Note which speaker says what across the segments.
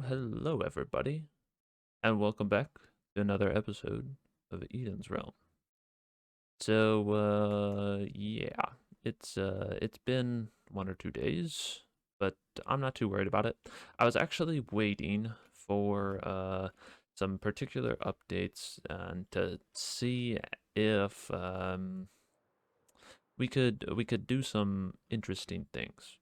Speaker 1: Hello, everybody, and welcome back to another episode of Eden's Realm. Yeah, it's been 1 or 2 days, but I'm not too worried about it. I was actually waiting for some particular updates and to see if we could do some interesting things,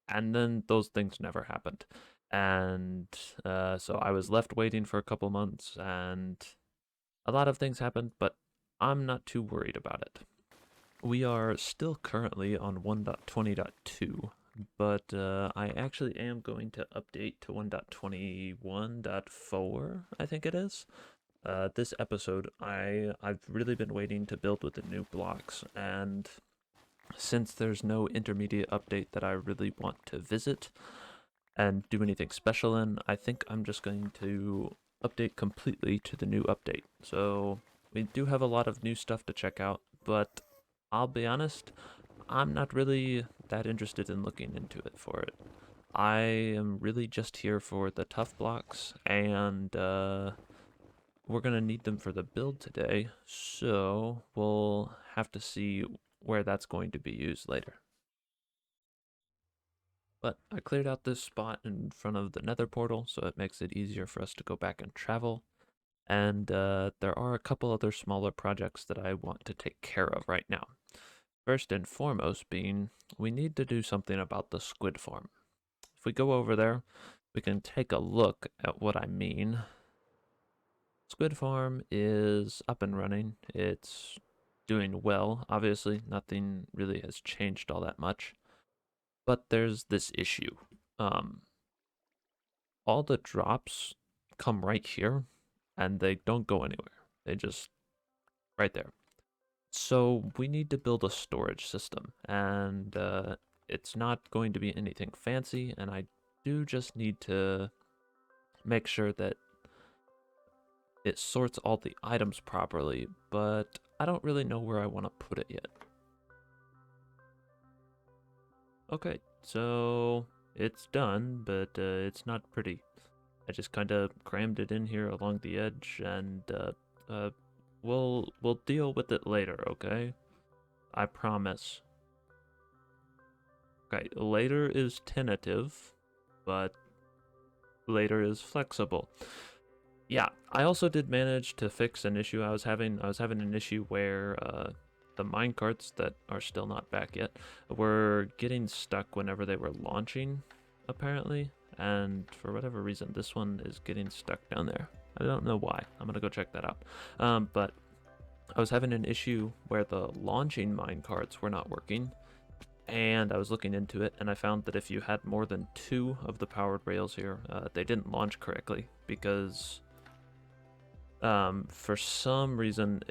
Speaker 1: and then those things never happened. And so I was left waiting for a couple months, and a lot of things happened, but I'm not too worried about it. We are still currently on 1.20.2, but I actually am going to update to 1.21.4, I think it is. This episode, I've really been waiting to build with the new blocks, and since there's no intermediate update that I really want to visit and do anything special in, I think I'm just going to update completely to the new update. So we do have a lot of new stuff to check out, but I'll be honest, I'm not really that interested in looking into it for it. I am really just here for the tough blocks, and we're gonna need them for the build today, so we'll have to see where that's going to be used later. But I cleared out this spot in front of the nether portal, so it makes it easier for us to go back and travel. And there are a couple other smaller projects that I want to take care of right now. First and foremost being, we need to do something about the squid farm. If we go over there, we can take a look at what I mean. Squid farm is up and running. It's doing well. Obviously, nothing really has changed all that much. But there's this issue. Um, all the drops come right here and they don't go anywhere. They just right there. So we need to build a storage system, and it's not going to be anything fancy, and I do just need to make sure that it sorts all the items properly, but I don't really know where I want to put it yet. Okay, so it's done, but it's not pretty. I just kind of crammed it in here along the edge, and uh, we'll deal with it later, okay? I promise. Okay, later is tentative, but later is flexible. Yeah, I also did manage to fix an issue I was having. I was having an issue where the minecarts that are still not back yet were getting stuck whenever they were launching, apparently. And for whatever reason, this one is getting stuck down there. I don't know why. I'm gonna go check that out. But I was having an issue where the launching minecarts were not working, and I was looking into it, and I found that if you had more than 2 of the powered rails here, they didn't launch correctly because for some reason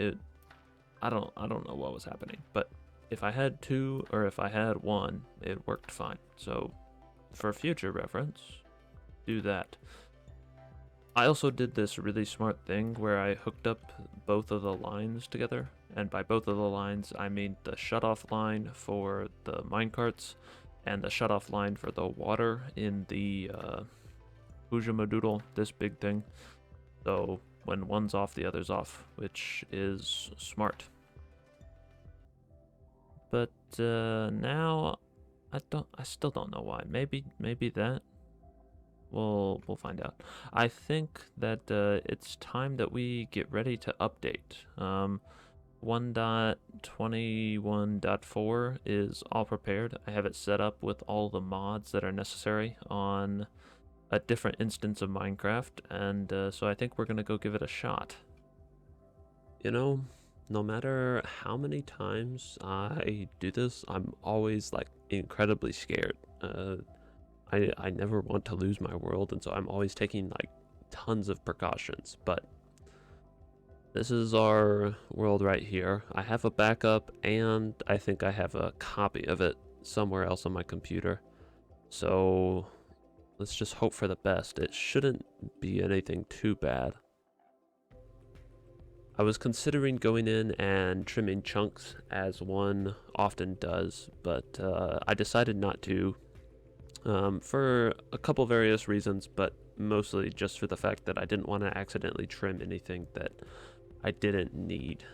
Speaker 1: I don't know what was happening, but if I had 2 or if I had 1, it worked fine. So for future reference, do that. I also did this really smart thing where I hooked up both of the lines together, and by both of the lines I mean the shutoff line for the minecarts and the shutoff line for the water in the Doodle, this big thing. So when one's off, the other's off, which is smart. But now I still don't know why. Maybe that we'll find out. I think that it's time that we get ready to update. 1.21.4 is all prepared. I have it set up with all the mods that are necessary on a different instance of Minecraft, and so I think we're gonna go give it a shot. You know, no matter how many times I do this, I'm always like incredibly scared. I never want to lose my world, and so I'm always taking like tons of precautions. But this is our world right here. I have a backup, and I think I have a copy of it somewhere else on my computer. So let's just hope for the best. It shouldn't be anything too bad. I was considering going in and trimming chunks as one often does, but I decided not to for a couple various reasons, but mostly just for the fact that I didn't want to accidentally trim anything that I didn't need.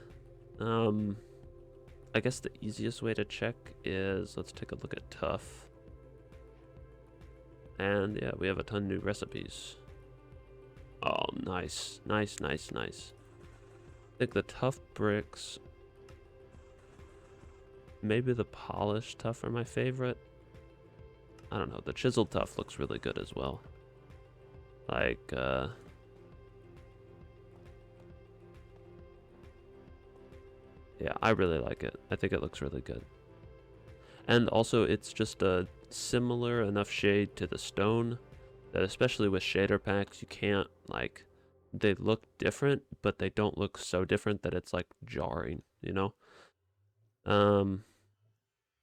Speaker 1: I guess the easiest way to check is, let's take a look at tough. And yeah, we have a ton of new recipes. Oh, nice. Nice, nice, nice. I think the tough bricks, maybe the polished tough are my favorite. I don't know, the chiseled tough looks really good as well. Like, yeah, I really like it. I think it looks really good. And also, it's just a similar enough shade to the stone that, especially with shader packs, you can't, like, they look different, but they don't look so different that it's, like, jarring, you know?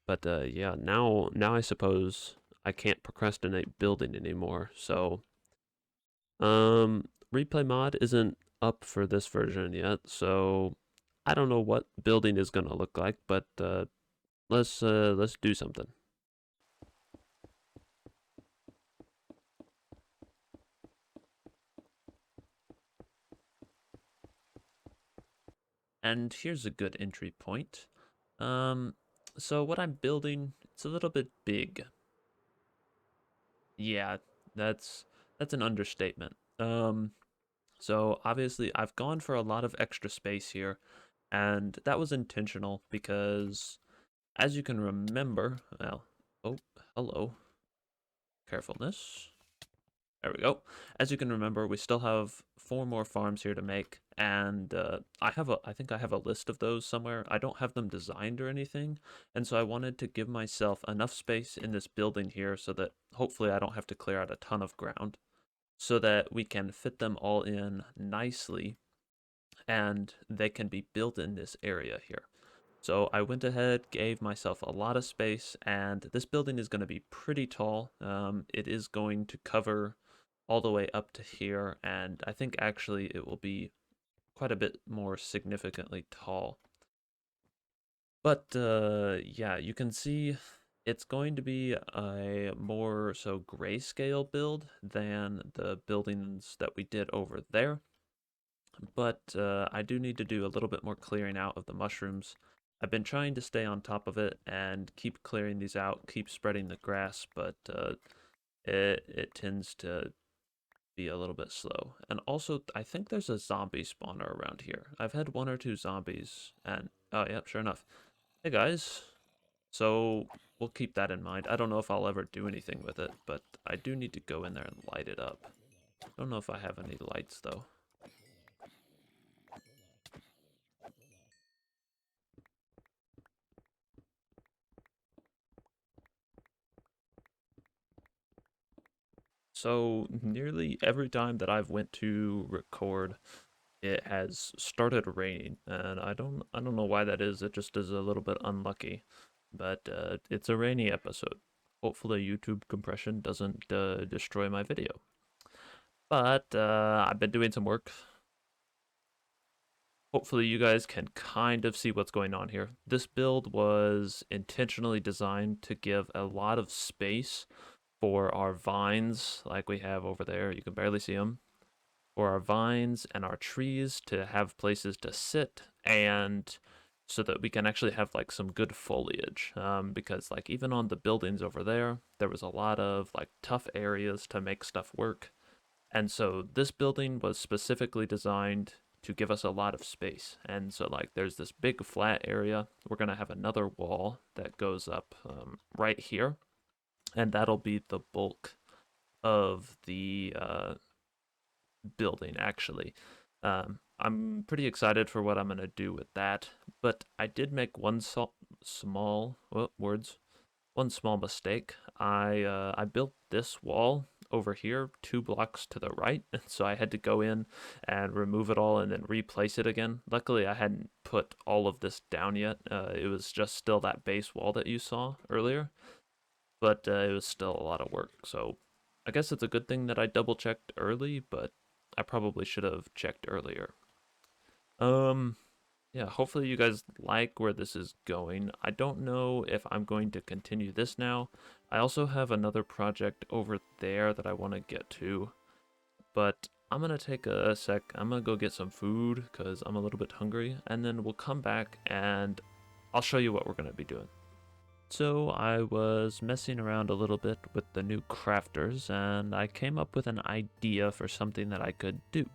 Speaker 1: But yeah, now I suppose I can't procrastinate building anymore, so replay mod isn't up for this version yet, so I don't know what building is gonna look like, but let's do something. And here's a good entry point. So what I'm building, it's a little bit big. Yeah, that's that's an understatement. So obviously I've gone for a lot of extra space here, and that was intentional because, as you can remember, well, oh, hello, carefulness. There we go. As you can remember, we still have 4 more farms here to make, and I think I have a list of those somewhere. I don't have them designed or anything, and so I wanted to give myself enough space in this building here so that hopefully I don't have to clear out a ton of ground, so that we can fit them all in nicely, and they can be built in this area here. So I went ahead, gave myself a lot of space, and this building is going to be pretty tall. It is going to cover all the way up to here, and I think actually it will be quite a bit more significantly tall. But yeah, you can see it's going to be a more so grayscale build than the buildings that we did over there. But I do need to do a little bit more clearing out of the mushrooms. I've been trying to stay on top of it and keep clearing these out, keep spreading the grass, but it tends to be a little bit slow. And also, I think there's a zombie spawner around here. I've had 1 or 2 zombies, and oh, yep, sure enough. Hey guys. So we'll keep that in mind. I don't know if I'll ever do anything with it, but I do need to go in there and light it up. I don't know if I have any lights though. So nearly every time that I've went to record, it has started raining, and I don't know why that is. It just is a little bit unlucky, but it's a rainy episode. Hopefully, YouTube compression doesn't destroy my video. But I've been doing some work. Hopefully, you guys can kind of see what's going on here. This build was intentionally designed to give a lot of space for our vines, like we have over there. You can barely see them, for our vines and our trees to have places to sit, and so that we can actually have like some good foliage, because like even on the buildings over there was a lot of like tough areas to make stuff work, and so this building was specifically designed to give us a lot of space. And so like there's this big flat area. We're going to have another wall that goes up right here, and that'll be the bulk of the building actually. I'm pretty excited for what I'm gonna do with that, but I did make small words, one small mistake. I built this wall over here 2 blocks to the right, and so I had to go in and remove it all and then replace it again. Luckily, I hadn't put all of this down yet. It was just still that base wall that you saw earlier, but it was still a lot of work. So I guess it's a good thing that I double checked early, but I probably should have checked earlier. Um, yeah, hopefully you guys like where this is going. I don't know if I'm going to continue this now. I also have another project over there that I want to get to. but I'm gonna take a sec. I'm gonna go get some food because I'm a little bit hungry, and then we'll come back and I'll show you what we're gonna be doing. So I was messing around a little bit with the new crafters, and I came up with an idea for something that I could do.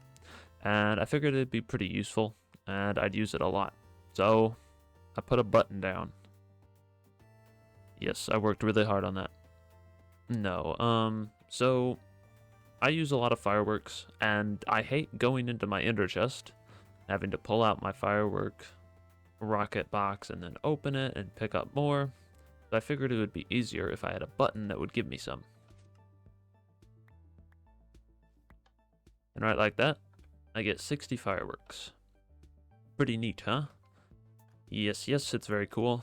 Speaker 1: And I figured it'd be pretty useful, and I'd use it a lot. So I put a button down. Yes, I worked really hard on that. No, so I use a lot of fireworks, and I hate going into my ender chest, having to pull out my firework rocket box and then open it and pick up more. So I figured it would be easier if I had a button that would give me some. And right like that, I get 60 fireworks. Pretty neat, huh? Yes, yes, it's very cool.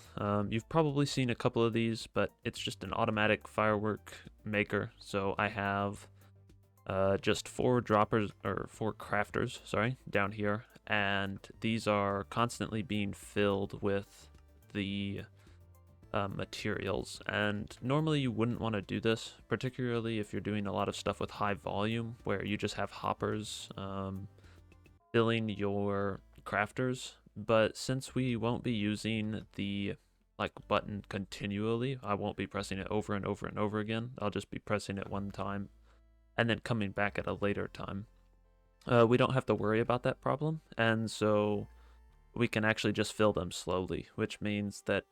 Speaker 1: You've probably seen a couple of these, but it's just an automatic firework maker. So I have just 4 droppers, or 4 crafters, sorry, down here. And these are constantly being filled with the materials. And normally you wouldn't want to do this, particularly if you're doing a lot of stuff with high volume, where you just have hoppers filling your crafters. But since we won't be using the button continually, I won't be pressing it over and over and over again. I'll just be pressing it one time and then coming back at a later time. We don't have to worry about that problem, and so we can actually just fill them slowly, which means that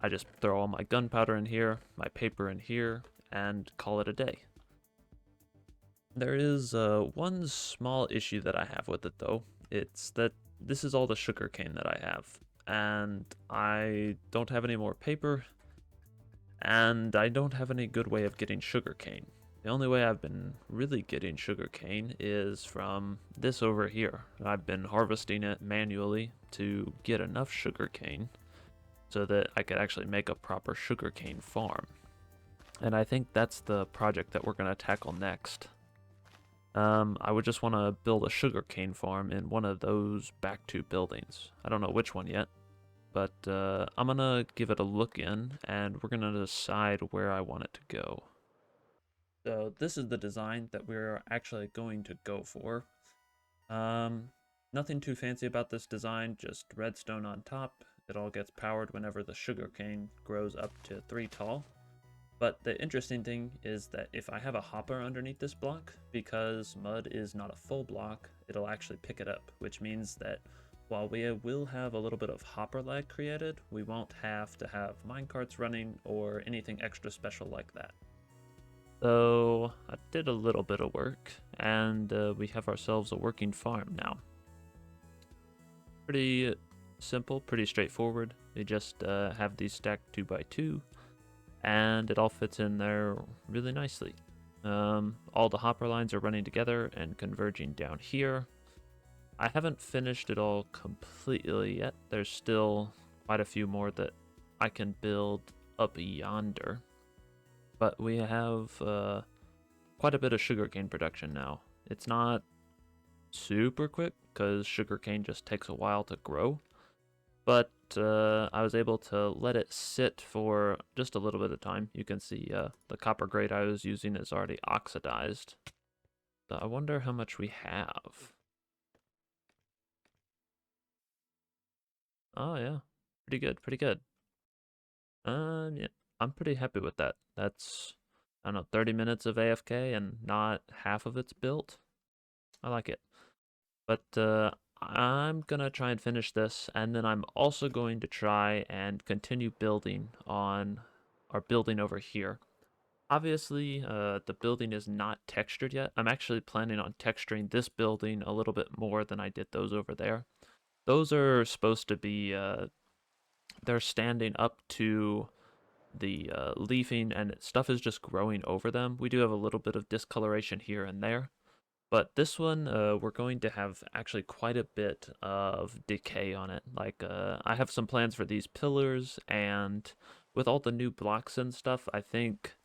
Speaker 1: I just throw all my gunpowder in here, my paper in here, and call it a day. There is one small issue that I have with it, though. It's that this is all the sugarcane that I have, and I don't have any more paper, and I don't have any good way of getting sugarcane. The only way I've been really getting sugarcane is from this over here. I've been harvesting it manually to get enough sugarcane so that I could actually make a proper sugarcane farm. And I think that's the project that we're going to tackle next. I would just want to build a sugarcane farm in one of those back 2 buildings. I don't know which one yet, but I'm going to give it a look in, and we're going to decide where I want it to go. So this is the design that we're actually going to go for. Nothing too fancy about this design, just redstone on top. It all gets powered whenever the sugarcane grows up to 3 tall. But the interesting thing is that if I have a hopper underneath this block, because mud is not a full block, it'll actually pick it up, which means that while we will have a little bit of hopper lag created, we won't have to have minecarts running or anything extra special like that. So I did a little bit of work, and we have ourselves a working farm now. Pretty simple, pretty straightforward. We just have these stacked 2 by 2, and it all fits in there really nicely. All the hopper lines are running together and converging down here. I haven't finished it all completely yet. There's still quite a few more that I can build up yonder. But we have quite a bit of sugarcane production now. It's not super quick because sugarcane just takes a while to grow, but I was able to let it sit for just a little bit of time. You can see the copper grate I was using is already oxidized. So I wonder how much we have. Oh yeah, pretty good, pretty good. Yeah, I'm pretty happy with that. That's, I don't know, 30 minutes of AFK and not half of it's built. I like it. But I'm gonna try and finish this, and then I'm also going to try and continue building on our building over here. Obviously, the building is not textured yet. I'm actually planning on texturing this building a little bit more than I did those over there. Those are supposed to be, they're standing up to the leafing, and stuff is just growing over them. We do have a little bit of discoloration here and there. But this one, we're going to have actually quite a bit of decay on it. I have some plans for these pillars, and with all the new blocks and stuff, I think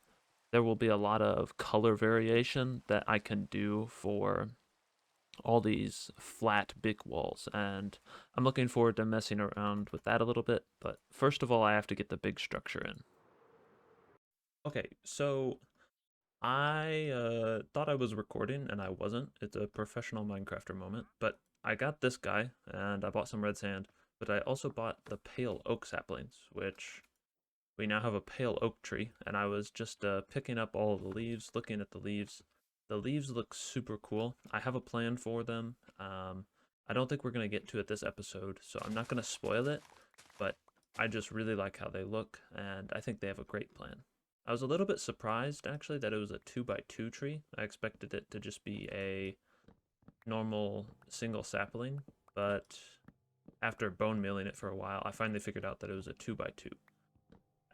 Speaker 1: there will be a lot of color variation that I can do for all these flat big walls. And I'm looking forward to messing around with that a little bit. But first of all, I have to get the big structure in. Okay, so I thought I was recording and I wasn't. It's a professional Minecrafter moment. But I got this guy and I bought some red sand. But I also bought the pale oak saplings, which we now have a pale oak tree. And I was just picking up all of the leaves, looking at the leaves. The leaves look super cool. I have a plan for them. I don't think we're going to get to it this episode, so I'm not going to spoil it. But I just really like how they look, and I think they have a great plan. I was a little bit surprised actually that it was a 2x2 tree. I expected it to just be a normal single sapling, but after bone mealing it for a while, I finally figured out that it was a 2x2.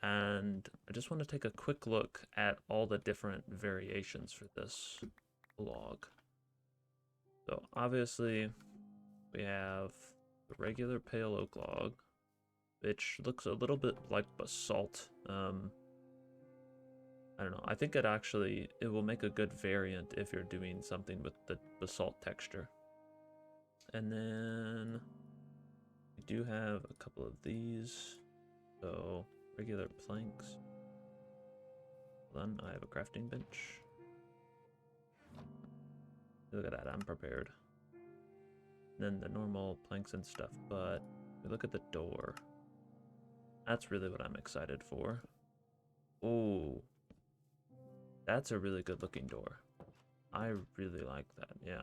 Speaker 1: And I just want to take a quick look at all the different variations for this log. So obviously we have the regular pale oak log, which looks a little bit like basalt. I don't know. I think it will make a good variant if you're doing something with the basalt texture. And then we do have a couple of these. So regular planks. Then I have a crafting bench. Look at that, I'm prepared. And then the normal planks and stuff, but we look at the door. That's really what I'm excited for. Oh, that's a really good looking door. I really like that, yeah.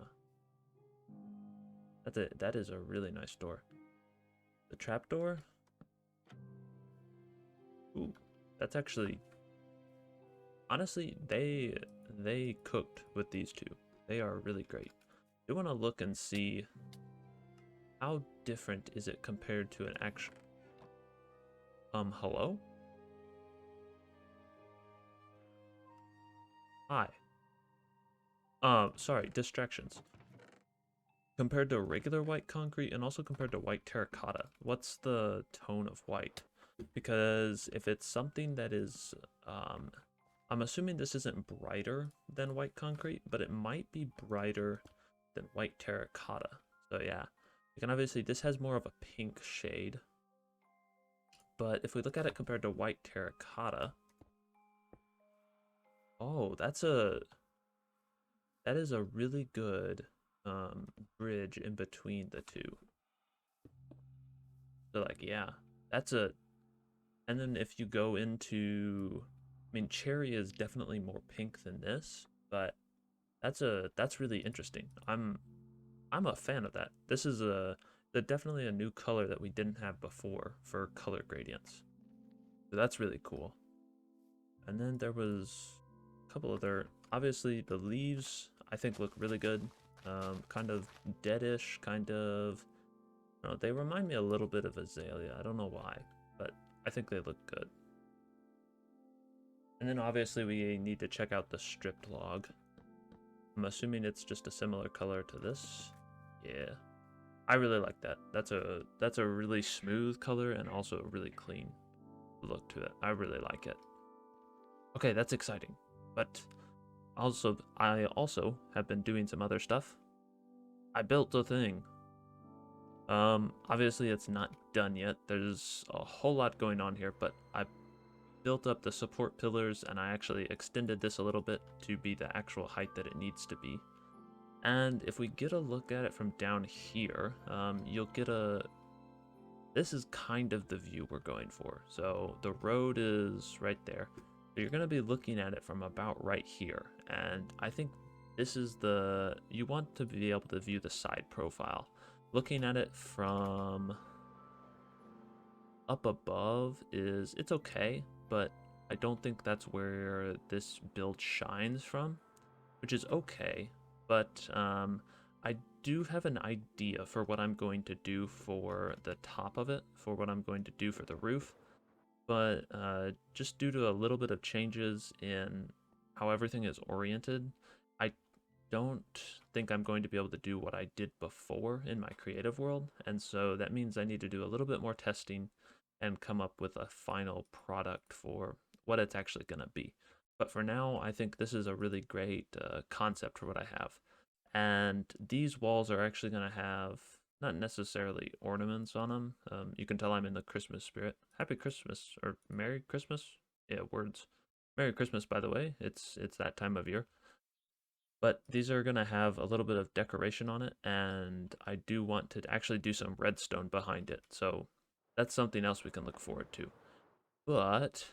Speaker 1: That is a really nice door. The trapdoor? Ooh, that's actually honestly they cooked with these two. They are really great. You want to look and see how different is it compared to an actual hello? Hi. Sorry, distractions. Compared to regular white concrete and also compared to white terracotta, what's the tone of white? Because if it's something that is, I'm assuming this isn't brighter than white concrete, but it might be brighter than white terracotta. So yeah, you can obviously, this has more of a pink shade. But if we look at it compared to white terracotta, oh, that is a really good bridge in between the two. So like, yeah, that's a, and then if you go into, I mean, cherry is definitely more pink than this, but that's really interesting. I'm a fan of that. This is definitely a new color that we didn't have before for color gradients. So that's really cool. And then there was a couple other, obviously the leaves I think look really good. Kind of deadish, kind of, they remind me a little bit of azalea. I don't know why, but I think they look good. And then obviously we need to check out the stripped log. I'm assuming it's just a similar color to this. Yeah. I really like that. That's a really smooth color and also a really clean look to it. I really like it. Okay, that's exciting. But I also have been doing some other stuff. I built a thing. Obviously it's not done yet. There's a whole lot going on here, but I built up the support pillars and I actually extended this a little bit to be the actual height that it needs to be. And if we get a look at it from down here, you'll get this is kind of the view we're going for. So the road is right there. So you're going to be looking at it from about right here. And I think this is you want to be able to view the side profile. Looking at it from up above it's okay, but I don't think that's where this build shines from, which is okay. But I do have an idea for what I'm going to do for the top of it, for what I'm going to do for the roof. But just due to a little bit of changes in how everything is oriented, I don't think I'm going to be able to do what I did before in my creative world. And so that means I need to do a little bit more testing and come up with a final product for what it's actually going to be. But for now, I think this is a really great concept for what I have. And these walls are actually going to have not necessarily ornaments on them. You can tell I'm in the Christmas spirit. Happy Christmas or Merry Christmas. Yeah, words. Merry Christmas, by the way. It's that time of year. But these are gonna have a little bit of decoration on it, and I do want to actually do some redstone behind it. So that's something else we can look forward to. But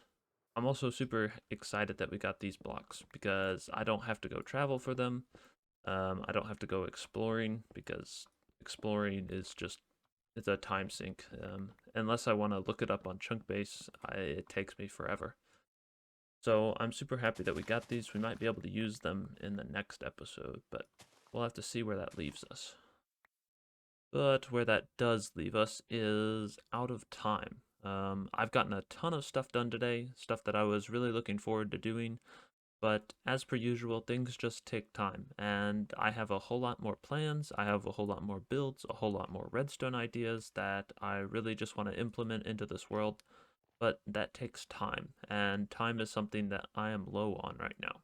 Speaker 1: I'm also super excited that we got these blocks because I don't have to go travel for them. I don't have to go exploring because exploring is just it's a time sink. Unless I want to look it up on Chunkbase, it takes me forever. So I'm super happy that we got these. We might be able to use them in the next episode, but we'll have to see where that leaves us. But where that does leave us is out of time. I've gotten a ton of stuff done today, stuff that I was really looking forward to doing, but as per usual, things just take time, and I have a whole lot more plans, I have a whole lot more builds, a whole lot more redstone ideas that I really just want to implement into this world, but that takes time, and time is something that I am low on right now.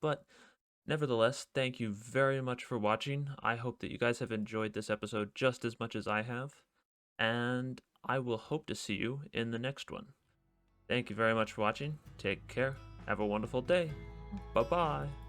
Speaker 1: But nevertheless, thank you very much for watching. I hope that you guys have enjoyed this episode just as much as I have, and I will hope to see you in the next one. Thank you very much for watching. Take care. Have a wonderful day. Bye bye.